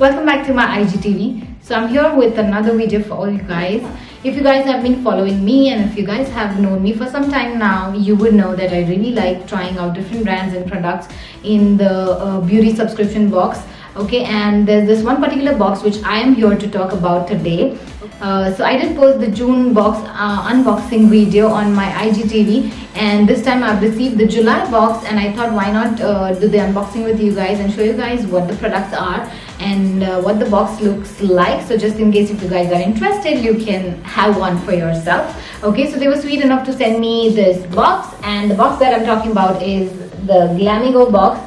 Welcome back to my IGTV. So I'm here with another video for all you guys. If you guys have been following me and if you guys have known me for some time now, you would know that I really like trying out different brands and products in the beauty subscription box. Okay, and there's this one particular box which I am here to talk about today. So I did post the June box unboxing video on my IGTV, and this time I've received the July box, and I thought why not do the unboxing with you guys and show you guys what the products are and what the box looks like. So just in case if you guys are interested, you can have one for yourself. Okay, so they were sweet enough to send me this box, and the box that I'm talking about is the GLAMEGO box.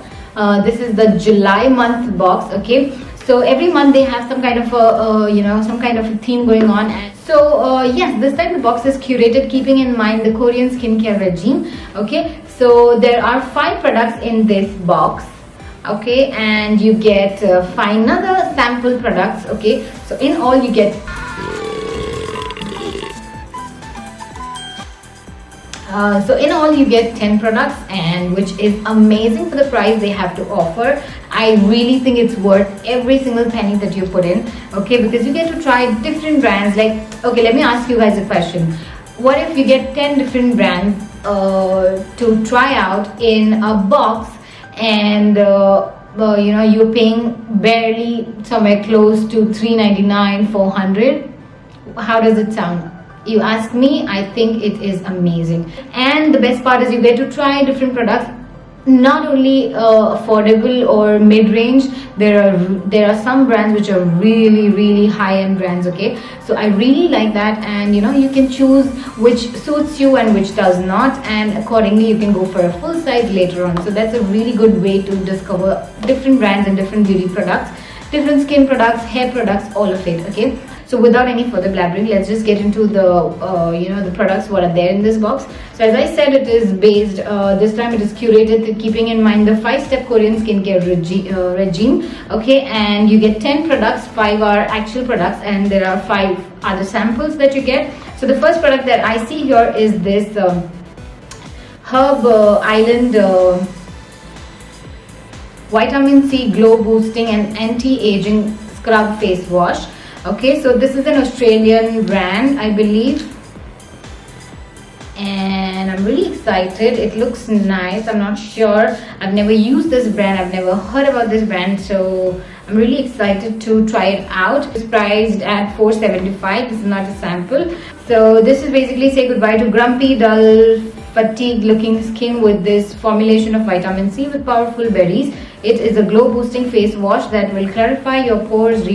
This is the July month box. Okay, so every month they have some kind of a some kind of a theme going on, and so yes, this time the box is curated keeping in mind the Korean skincare regime. Okay, so there are 5 products in this box. Okay, and you get 5 other sample products. Okay, so in all you get you get 10 products, and which is amazing for the price they have to offer. I really think it's worth every single penny that you put in. Okay, because you get to try different brands. Like, okay, let me ask you guys a question. What if you get 10 different brands to try out in a box, and you're paying barely somewhere close to $399, $400? How does it sound? You ask me, I think it is amazing. And the best part is you get to try different products, not only affordable or mid-range. There are some brands which are really high-end brands. Okay, so I really like that, and you can choose which suits you and which does not, and accordingly you can go for a full size later on. So that's a really good way to discover different brands and different beauty products, different skin products, hair products, all of it. Okay, so without any further blabbering, let's just get into the the products what are there in this box. So as I said, it is based this time it is curated keeping in mind the 5-step Korean skincare regime. Okay, and you get 10 products, 5 are actual products, and there are 5 other samples that you get. So the first product that I see here is this Herb Island Vitamin C Glow Boosting and Anti-Aging Scrub Face Wash. Okay, so this is an Australian brand, I believe, and I'm really excited. It looks nice. I'm not sure, I've never used this brand, I've never heard about this brand, so I'm really excited to try it out. It's priced at $475. This is not a sample. So this is basically say goodbye to grumpy, dull, fatigued looking skin with this formulation of vitamin C with powerful berries. It is a glow boosting face wash that will clarify your pores,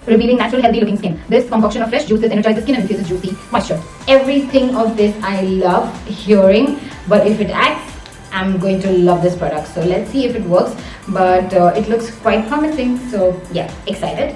revealing natural healthy looking skin. This concoction of fresh juices energizes skin and infuses juicy moisture. Everything of this I love hearing, but if it acts, I'm going to love this product. So let's see if it works, but it looks quite promising, so yeah, excited.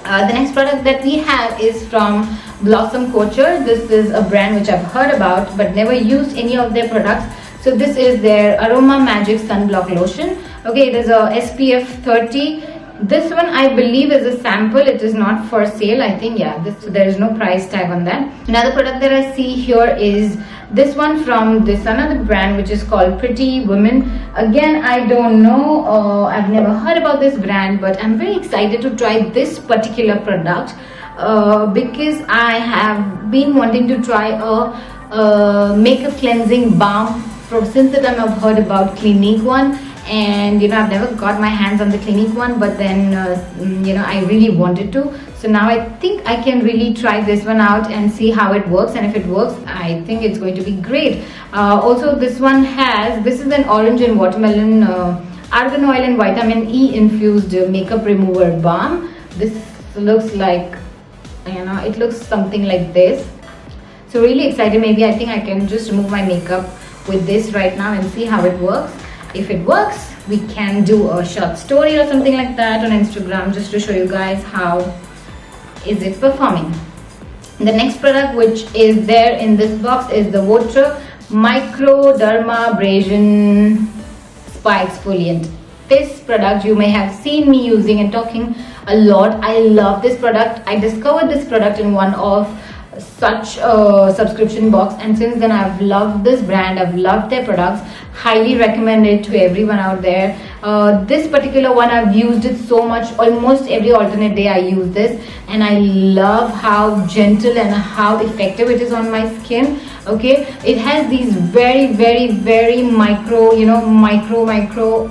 The next product that we have is from Blossom Culture. This is a brand which I've heard about but never used any of their products. So this is their Aroma Magic Sunblock Lotion. Okay, it is a SPF 30. This one I believe is a sample. It is not for sale, I think. Yeah, so there is no price tag on that. Another product that I see here is this one from this another brand which is called Pretty Women. Again, I don't know, I've never heard about this brand, but I'm very excited to try this particular product because I have been wanting to try a makeup cleansing balm since the time I've heard about Clinique one. And I've never got my hands on the Clinique one, but then I really wanted to. So now I think I can really try this one out and see how it works, and if it works, I think it's going to be great. Also, this one this is an orange and watermelon argan oil and vitamin E infused makeup remover balm. This looks like, it looks something like this. So really excited. Maybe I think I can just remove my makeup with this right now and see how it works. If it works, we can do a short story or something like that on Instagram just to show you guys how is it performing. The next product which is there in this box is the Microdermabrasion Spa Exfoliant. This product you may have seen me using and talking a lot. I love this product. I discovered this product in one of such a subscription box, and since then I've loved this brand. I've loved their products. Highly recommend it to everyone out there. This particular one, I've used it so much, almost every alternate day I use this, and I love how gentle and how effective it is on my skin. Okay, it has these very micro, micro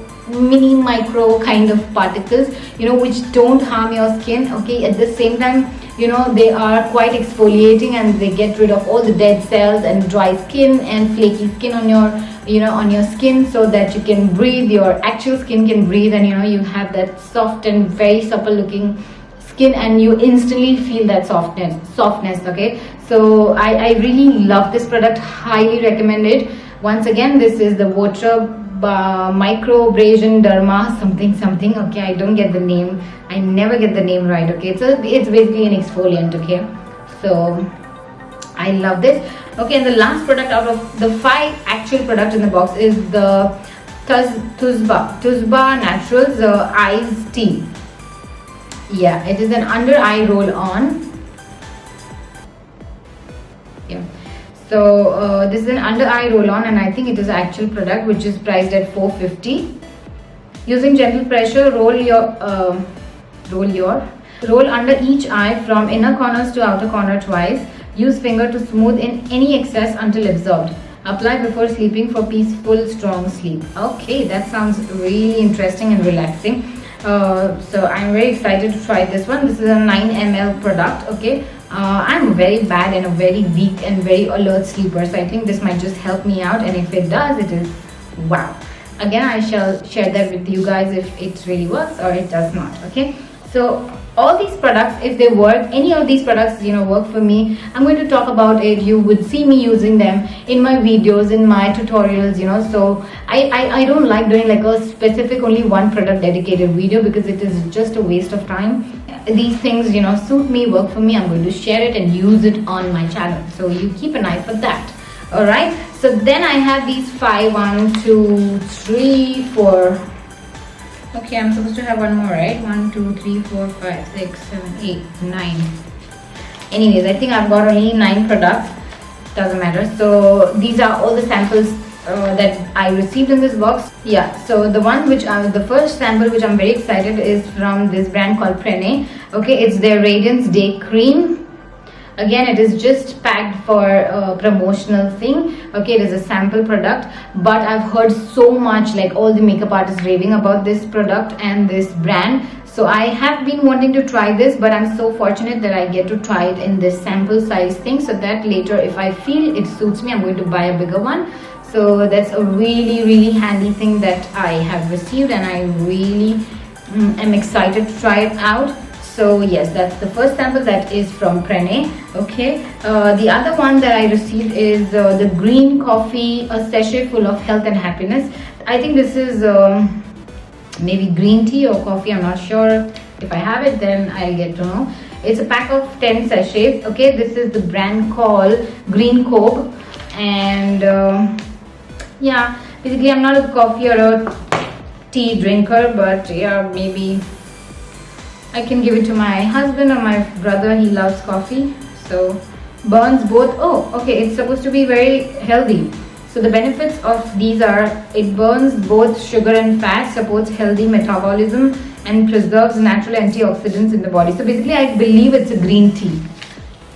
kind of particles, which don't harm your skin. Okay, at the same time, they are quite exfoliating, and they get rid of all the dead cells and dry skin and flaky skin on your skin, so that you can breathe, your actual skin can breathe, and you have that soft and very supple looking skin, and you instantly feel that softness. Okay, so I really love this product, highly recommend it. Once again, this is the water Microdermabrasion derma something. Okay, I don't get the name, I never get the name right. Okay, so it's basically an exfoliant. Okay, so I love this. Okay, and the last product out of the 5 actual products in the box is the Tuzba Naturals Eyes Tea. Yeah, it is an under eye roll on. Yeah, so this is an under eye roll on, and I think it is an actual product, which is priced at $4.50. Using gentle pressure, roll under each eye from inner corners to outer corner twice. Use finger to smooth in any excess until absorbed. Apply before sleeping for peaceful, strong sleep. Okay, that sounds really interesting and relaxing. So I'm very excited to try this one. This is a 9 ml product. Okay, I'm very bad and a very weak and very alert sleeper, so I think this might just help me out, and if it does, it is wow. Again, I shall share that with you guys if it really works or it does not. Okay, so all these products, if they work, any of these products work for me, I'm going to talk about it. You would see me using them in my videos, in my tutorials, so I don't like doing like a specific only one product dedicated video, because it is just a waste of time. These things suit me, work for me. I'm going to share it and use it on my channel, so you keep an eye for that. All right, so then I have these 5, 1, 2, 3, 4. Okay, I'm supposed to have one more, right? 1, 2, 3, 4, 5, 6, 7, 8, 9. Anyways, I think I've got only 9 products. Doesn't matter. So these are all the samples that I received in this box. Yeah, so the first sample which I'm very excited is from this brand called Prene. Okay, it's their Reagans Day Cream. Again, it is just packed for a promotional thing. Okay, it is a sample product, but I've heard so much, like all the makeup artists raving about this product and this brand. So I have been wanting to try this, but I'm so fortunate that I get to try it in this sample size thing, so that later if I feel it suits me, I'm going to buy a bigger one. So that's a really handy thing that I have received, and I really am excited to try it out. So yes, that's the first sample, that is from Prene. Okay, the other one that I received is the green coffee, a sachet full of health and happiness. I think this is maybe green tea or coffee, I'm not sure. If I have it, then I'll get to know. It's a pack of 10 sachets. Okay, this is the brand called Green Cope, and yeah, basically I'm not a coffee or a tea drinker, but yeah, maybe I can give it to my husband or my brother. He loves coffee, so burns both. Oh, okay, it's supposed to be very healthy. So the benefits of these are, it burns both sugar and fat, supports healthy metabolism, and preserves natural antioxidants in the body. So basically I believe it's a green tea.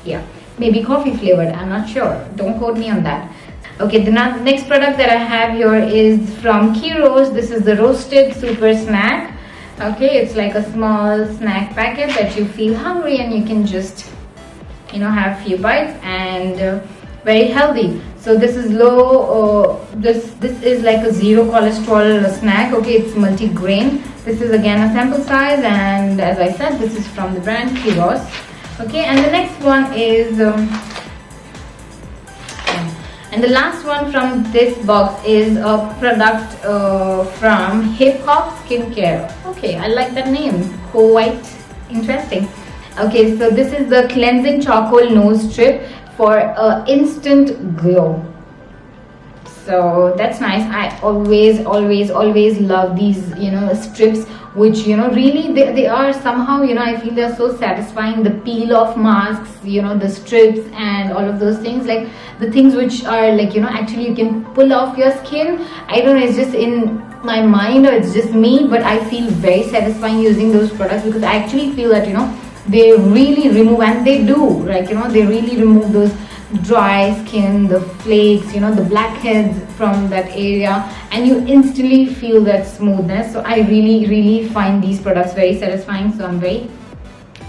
Yeah, maybe coffee flavored, I'm not sure, don't quote me on that. Okay, the next product that I have here is from Kiros. This is the roasted super snack. Okay, it's like a small snack packet that you feel hungry and you can just have a few bites, and very healthy. So this is low, this is like a 0 cholesterol snack. Okay, it's multi-grain. This is again a sample size, and as I said, this is from the brand Kiros. Okay, and the next one is and the last one from this box is a product from Hip Hop Skincare. Okay, I like that name, quite interesting. Okay, so this is the cleansing charcoal nose strip for instant glow. So that's nice. I always love these strips, which really they are somehow I feel they're so satisfying. The peel off masks, the strips and all of those things, like the things which are like actually you can pull off your skin. I don't know, it's just in my mind or it's just me, but I feel very satisfying using those products, because I actually feel that, you know, they really remove, and they do, like, you know, they really remove those dry skin, the flakes, you know, the blackheads from that area, and you instantly feel that smoothness. So I really find these products very satisfying, so I'm very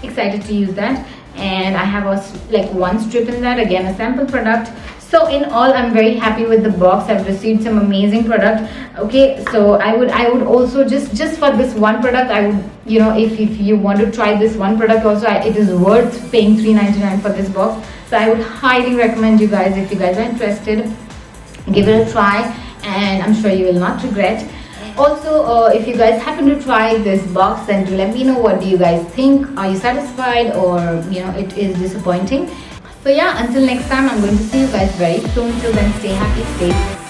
excited to use that. And I have like one strip in that, again a sample product. So in all, I'm very happy with the box. I've received some amazing product. Okay, so I would also just for this one product, I would, you know, if you want to try this one product also, it is worth paying $3.99 for this box. So I would highly recommend you guys, if you guys are interested, give it a try, and I'm sure you will not regret. Also, if you guys happen to try this box, then do let me know, what do you guys think? Are you satisfied, or you know, it is disappointing? So yeah, until next time, I'm going to see you guys very soon. Till then, stay happy, stay